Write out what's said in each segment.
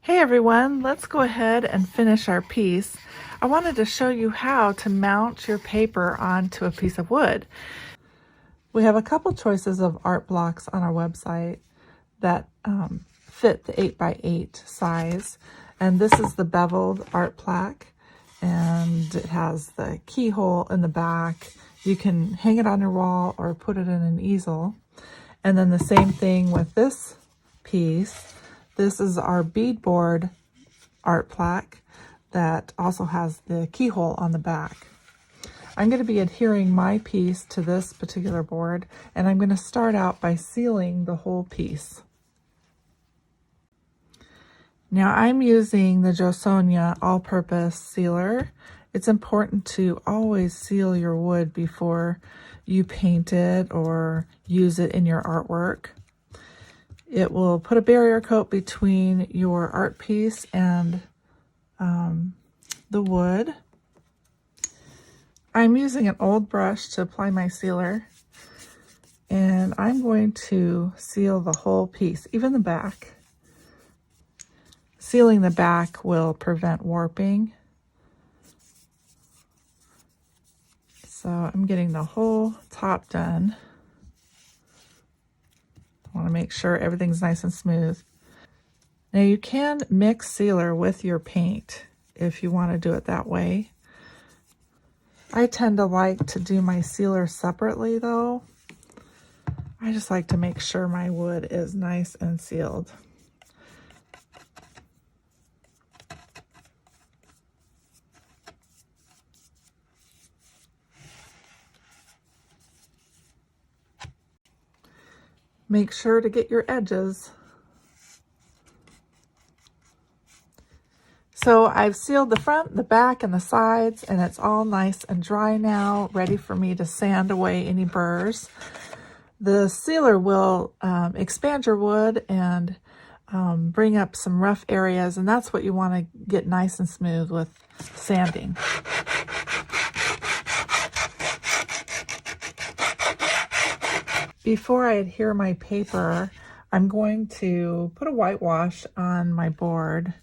Hey everyone, let's go ahead and finish our piece. I wanted to show you how to mount your paper onto a piece of wood. We have a couple choices of art blocks on our website that fit the 8x8 size. And this is the beveled art plaque, and it has the keyhole in the back. You can hang it on your wall or put it in an easel. And then the same thing with this piece. This is our beadboard art plaque that also has the keyhole on the back. I'm going to be adhering my piece to this particular board, and I'm going to start out by sealing the whole piece. Now I'm using the DiXiE all-purpose sealer. It's important to always seal your wood before you paint it or use it in your artwork. It will put a barrier coat between your art piece and the wood. I'm using an old brush to apply my sealer, and I'm going to seal the whole piece, even the back. Sealing the back will prevent warping. So I'm getting the whole top done. I want to make sure everything's nice and smooth. Now you can mix sealer with your paint if you want to do it that way. I tend to like to do my sealer separately though. I just like to make sure my wood is nice and sealed. Make sure to get your edges. So I've sealed the front, the back, and the sides, and it's all nice and dry now, ready for me to sand away any burrs. The sealer will expand your wood and bring up some rough areas, and that's what you want to get nice and smooth with sanding. Before I adhere my paper, I'm going to put a whitewash on my board.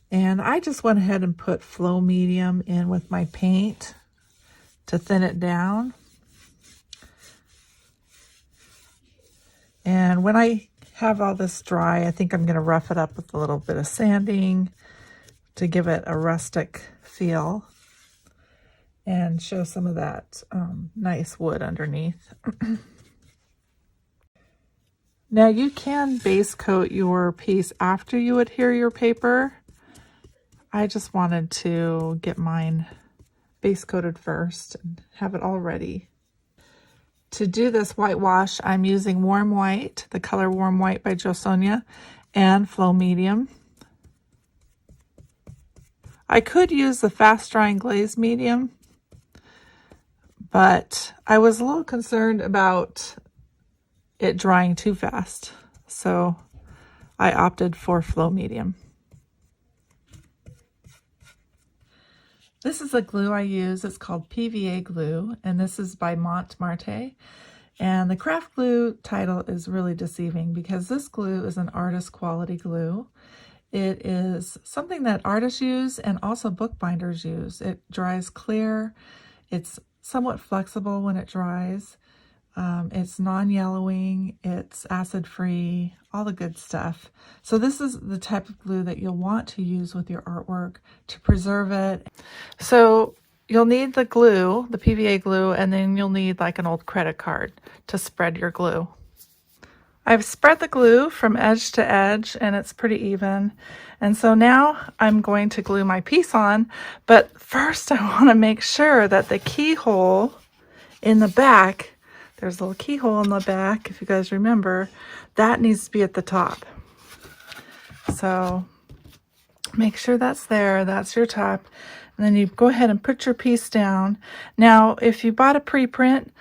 And I just went ahead and put Flow Medium in with my paint to thin it down. And when I have all this dry, I think I'm going to rough it up with a little bit of sanding to give it a rustic feel and show some of that nice wood underneath. Now you can base coat your piece after you adhere your paper. I just wanted to get mine base coated first and have it all ready. To do this whitewash, I'm using Warm White, the color Warm White by DiXiE, and Flow Medium. I could use the Fast Drying Glaze Medium, but I was a little concerned about it drying too fast, so I opted for Flow Medium. This is a glue I use. It's called PVA glue, and this is by Montmartre. And the craft glue title is really deceiving because this glue is an artist quality glue. It is something that artists use and also bookbinders use. It dries clear. It's somewhat flexible when it dries. It's non-yellowing, it's acid-free, all the good stuff. So this is the type of glue that you'll want to use with your artwork to preserve it. So you'll need the glue, the PVA glue, and then you'll need like an old credit card to spread your glue. I've spread the glue from edge to edge and it's pretty even. And so now I'm going to glue my piece on, but first I want to make sure that the keyhole in the back, there's a little keyhole in the back, if you guys remember, that needs to be at the top. So make sure that's there, that's your top. And then you go ahead and put your piece down. Now, if you bought a pre-print,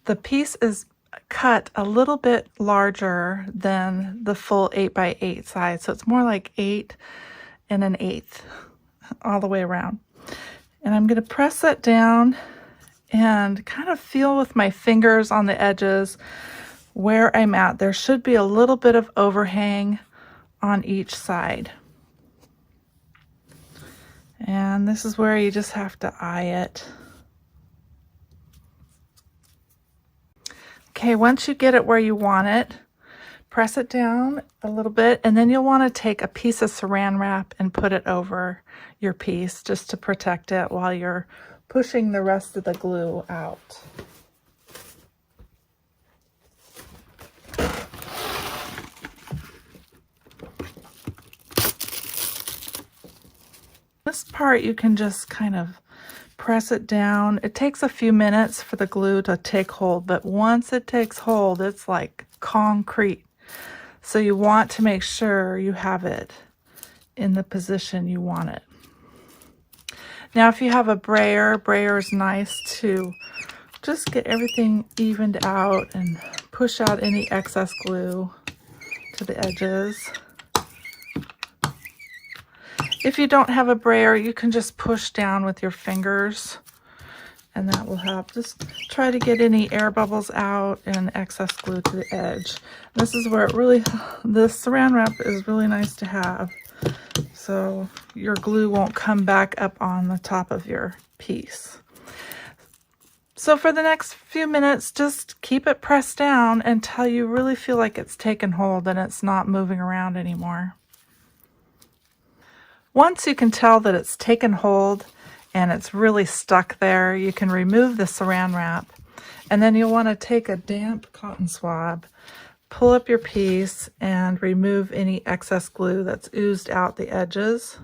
the piece is cut a little bit larger than the full 8x8 size. So it's more like 8 1/8 all the way around. And I'm going to press that down and kind of feel with my fingers on the edges where I'm at. There should be a little bit of overhang on each side. And this is where you just have to eye it. Okay, once you get it where you want it, press it down a little bit, and then you'll want to take a piece of saran wrap and put it over your piece just to protect it while you're pushing the rest of the glue out. This part you can just kind of press it down. It takes a few minutes for the glue to take hold, but once it takes hold, it's like concrete. So you want to make sure you have it in the position you want it. Now, if you have a brayer is nice to just get everything evened out and push out any excess glue to the edges. If you don't have a brayer, you can just push down with your fingers, and that will help. Just try to get any air bubbles out and excess glue to the edge. This is where the saran wrap is really nice to have, so your glue won't come back up on the top of your piece. So for the next few minutes, just keep it pressed down until you really feel like it's taken hold and it's not moving around anymore. Once you can tell that it's taken hold and it's really stuck there, you can remove the saran wrap, and then you'll want to take a damp cotton swab, pull up your piece, and remove any excess glue that's oozed out the edges.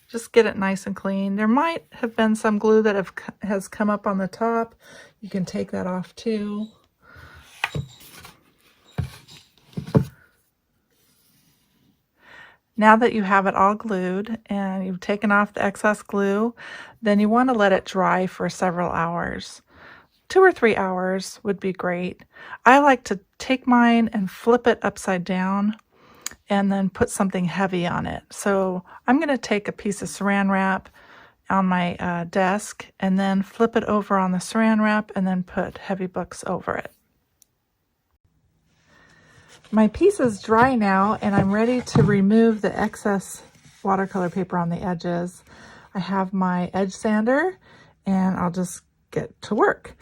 Just get it nice and clean. There might have been some glue that has come up on the top. You can take that off too. Now that you have it all glued and you've taken off the excess glue, then you want to let it dry for several hours. 2 or 3 hours would be great. I like to take mine and flip it upside down and then put something heavy on it. So I'm going to take a piece of saran wrap on my desk and then flip it over on the saran wrap and then put heavy books over it. My piece is dry now, and I'm ready to remove the excess watercolor paper on the edges. I have my edge sander, and I'll just get to work.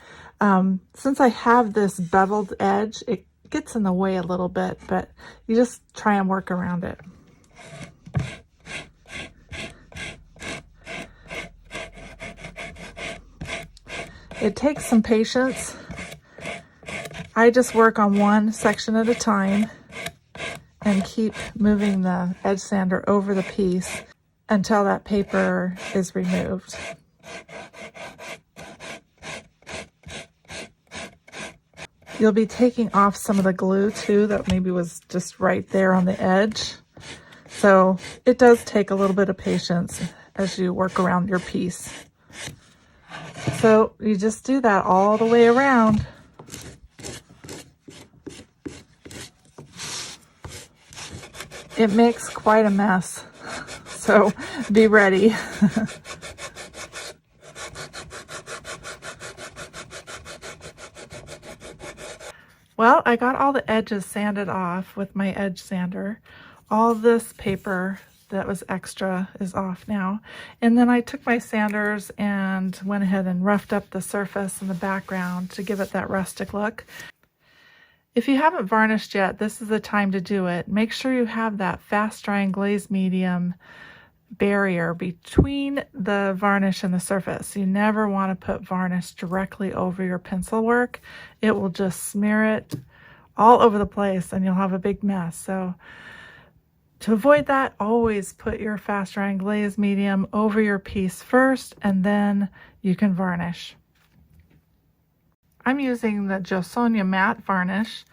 Since I have this beveled edge, it gets in the way a little bit, but you just try and work around it. It takes some patience. I just work on one section at a time and keep moving the edge sander over the piece until that paper is removed. You'll be taking off some of the glue too that maybe was just right there on the edge. So it does take a little bit of patience as you work around your piece. So you just do that all the way around. It makes quite a mess, so be ready. Well, I got all the edges sanded off with my edge sander. All this paper that was extra is off now. And then I took my sanders and went ahead and roughed up the surface and the background to give it that rustic look. If you haven't varnished yet, this is the time to do it. Make sure you have that fast drying glaze medium barrier between the varnish and the surface. You never want to put varnish directly over your pencil work. It will just smear it all over the place and you'll have a big mess. So to avoid that, always put your fast drying glaze medium over your piece first, and then you can varnish. I'm using the Josonia matte varnish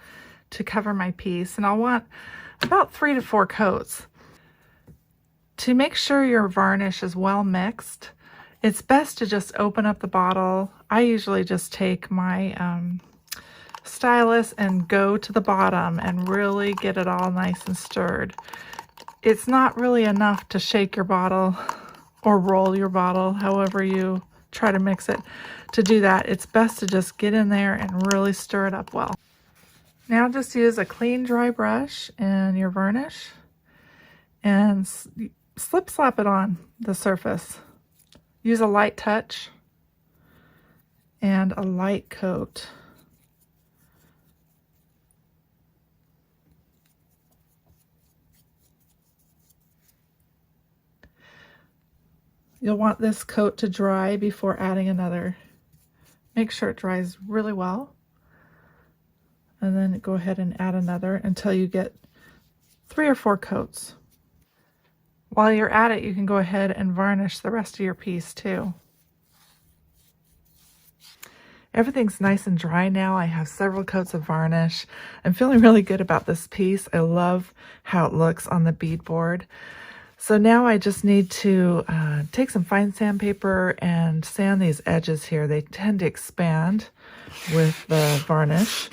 to cover my piece, and I'll want about 3 to 4 coats. To make sure your varnish is well mixed, it's best to just open up the bottle. I usually just take my stylus and go to the bottom and really get it all nice and stirred. It's not really enough to shake your bottle or roll your bottle, however you try to mix it. To do that, it's best to just get in there and really stir it up well. Now just use a clean dry brush and your varnish and slip slap it on the surface. Use a light touch and a light coat. You'll want this coat to dry before adding another. Make sure it dries really well. And then go ahead and add another until you get 3 or 4 coats. While you're at it, you can go ahead and varnish the rest of your piece too. Everything's nice and dry now. I have several coats of varnish. I'm feeling really good about this piece. I love how it looks on the beadboard. So now I just need to take some fine sandpaper and sand these edges here. They tend to expand with the varnish.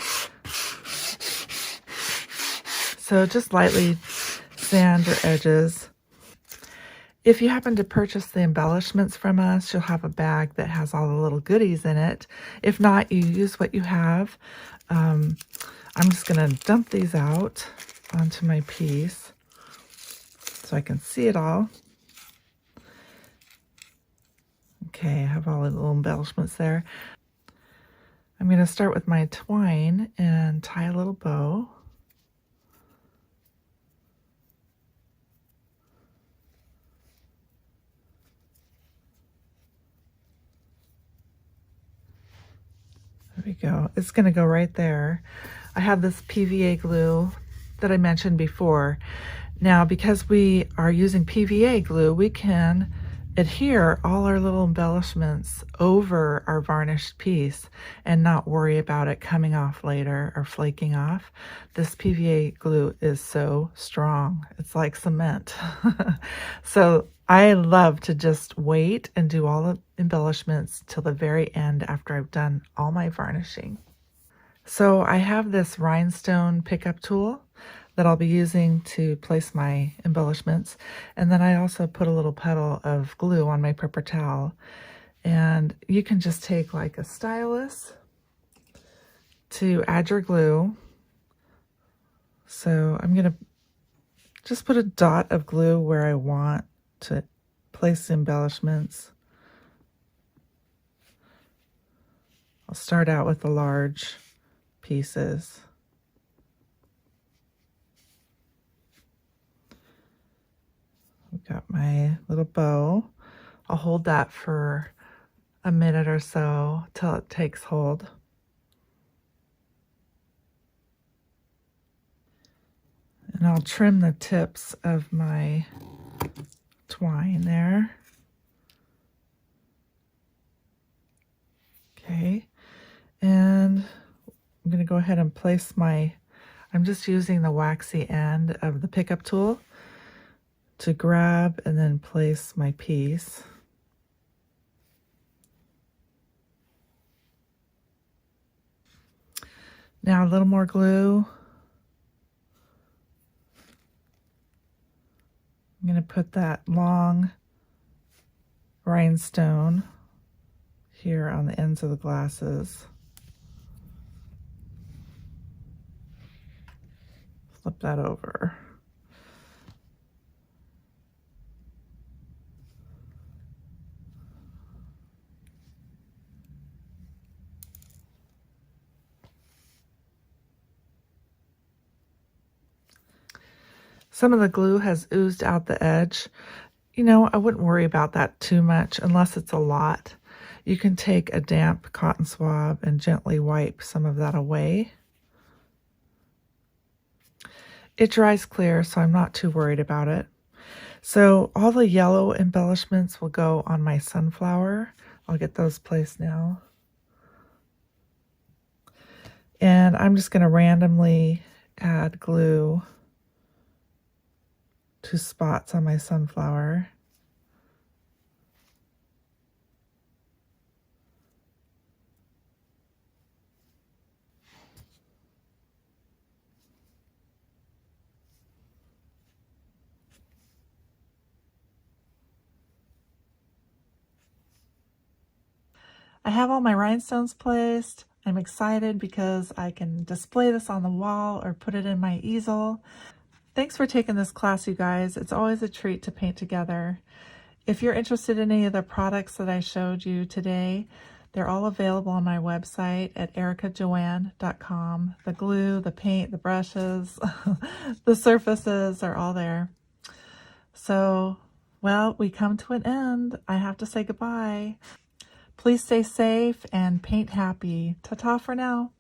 So just lightly sand your edges. If you happen to purchase the embellishments from us, you'll have a bag that has all the little goodies in it. If not, you use what you have. I'm just going to dump these out onto my piece so I can see it all. Okay, I have all the little embellishments there. I'm going to start with my twine and tie a little bow. There we go. It's going to go right there. I have this PVA glue that I mentioned before. Now, because we are using PVA glue, we can adhere all our little embellishments over our varnished piece and not worry about it coming off later or flaking off. This PVA glue is so strong. It's like cement. So I love to just wait and do all the embellishments till the very end after I've done all my varnishing. So I have this rhinestone pickup tool that I'll be using to place my embellishments. And then I also put a little puddle of glue on my paper towel. And you can just take like a stylus to add your glue. So I'm going to just put a dot of glue where I want to place the embellishments. I'll start out with the large pieces. I've got my little bow. I'll hold that for a minute or so till it takes hold. And I'll trim the tips of my twine there. Okay, and I'm going to go ahead and place I'm just using the waxy end of the pickup tool to grab and then place my piece. Now a little more glue. I'm going to put that long rhinestone here on the ends of the glasses. Flip that over. Some of the glue has oozed out the edge. You know, I wouldn't worry about that too much unless it's a lot. You can take a damp cotton swab and gently wipe some of that away. It dries clear, so I'm not too worried about it. So all the yellow embellishments will go on my sunflower. I'll get those placed now. And I'm just going to randomly add glue to spots on my sunflower. I have all my rhinestones placed. I'm excited because I can display this on the wall or put it in my easel. Thanks for taking this class, you guys. It's always a treat to paint together. If you're interested in any of the products that I showed you today, they're all available on my website at ErikaJoanne.com. The glue, the paint, the brushes, the surfaces are all there. So, well, we come to an end. I have to say goodbye. Please stay safe and paint happy. Ta-ta for now.